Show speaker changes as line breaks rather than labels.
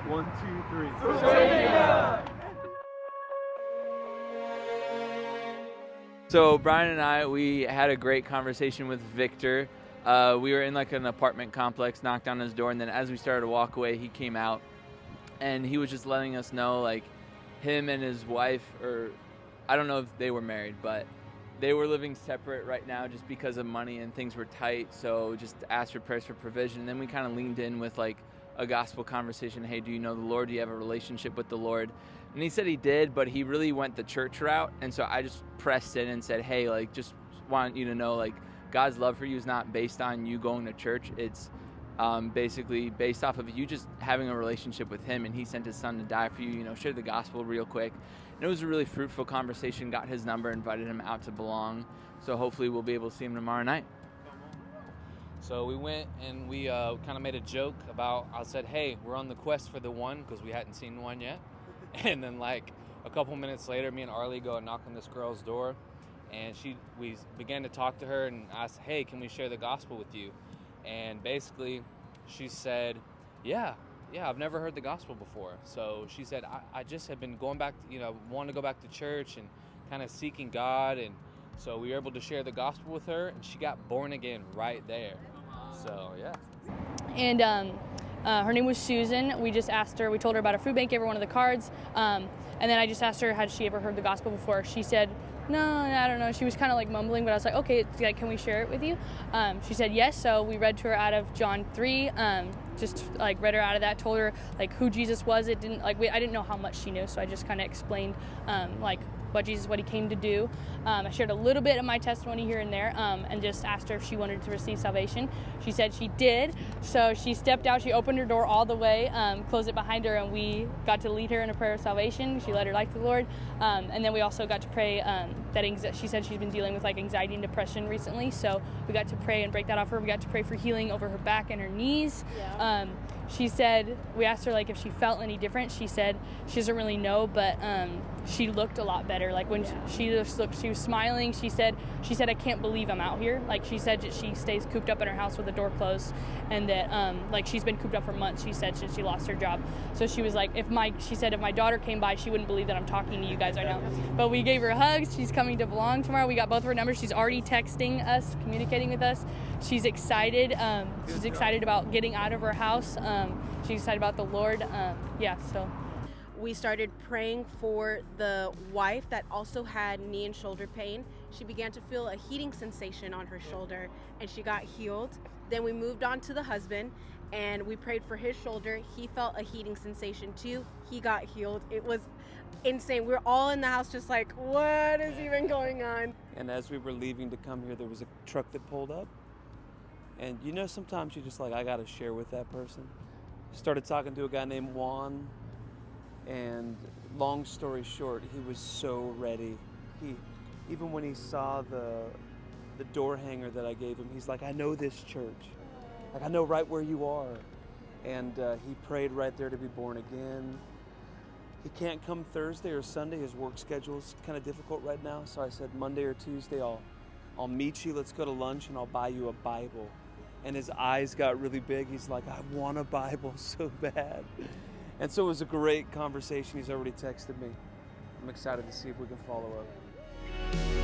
1, 2, 3. So Brian and I, we had a great conversation with Victor. We were in like an apartment complex, knocked on his door, and then as we started to walk away, he came out, and he was just letting us know, like, him and his wife, or I don't know if they were married, but they were living separate right now just because of money and things were tight. So just asked for prayers for provision. And then we kind of leaned in with like a gospel conversation. Hey, do you know the Lord? Do you have a relationship with the Lord? And he said he did, but he really went the church route. And so I just pressed in and said, hey, like, just want you to know, like, God's love for you is not based on you going to church. It's basically based off of you just having a relationship with him, and he sent his son to die for you. You know, share the gospel real quick. And it was a really fruitful conversation. Got his number, invited him out to Belong. So hopefully we'll be able to see him tomorrow night.
So we went and we kind of made a joke about, I said, hey, we're on the quest for the one, because we hadn't seen one yet. And then like a couple minutes later, me and Arlie go and knock on this girl's door, and we began to talk to her and asked, hey, can we share the gospel with you? And basically she said, yeah, I've never heard the gospel before. So she said, I just have been going back, wanting to go back to church and kind of seeking God. And so we were able to share the gospel with her, and she got born again right there. So, yeah.
And her name was Susan. We just asked her, we told her about a food bank, gave her one of the cards. And then I just asked her, had she ever heard the gospel before? She said, no, I don't know. She was kind of like mumbling, but I was like, okay, it's like, can we share it with you? She said yes, so we read to her out of John 3, just like read her out of that, told her like who Jesus was. It didn't like, I didn't know how much she knew, so I just kind of explained like what he came to do. I shared a little bit of my testimony here and there, and just asked her if she wanted to receive salvation. She said she did, so she stepped out, she opened her door all the way, closed it behind her, and we got to lead her in a prayer of salvation. She led her life to the Lord, and then we also got to pray she said she's been dealing with like anxiety and depression recently, so we got to pray and break that off her. We got to pray for healing over her back and her knees. Yeah. She said, we asked her like if she felt any different. She said she doesn't really know, but she looked a lot better. Like when she just looked, she was smiling. She said, I can't believe I'm out here. Like she said that she stays cooped up in her house with the door closed, and that like she's been cooped up for months. She said since she lost her job. So she was like, if my daughter came by, she wouldn't believe that I'm talking to you guys right now. But we gave her hugs. She's coming to Belong tomorrow. We got both of her numbers. She's already texting us, communicating with us. She's excited. She's excited about getting out of her house. She's excited about the Lord. So.
We started praying for the wife that also had knee and shoulder pain. She began to feel a heating sensation on her shoulder, and she got healed. Then we moved on to the husband, and we prayed for his shoulder. He felt a heating sensation too. He got healed. It was insane. We were all in the house just like, what is even going on?
And as we were leaving to come here, there was a truck that pulled up. And sometimes you're just like, I got to share with that person. Started talking to a guy named Juan, and long story short, he was so ready. Even when he saw the door hanger that I gave him, he's like, I know this church. Like, I know right where you are. And he prayed right there to be born again. He can't come Thursday or Sunday. His work schedule is kind of difficult right now. So I said, Monday or Tuesday, I'll meet you. Let's go to lunch, and I'll buy you a Bible. And his eyes got really big. He's like, I want a Bible so bad. And so it was a great conversation. He's already texted me. I'm excited to see if we can follow up.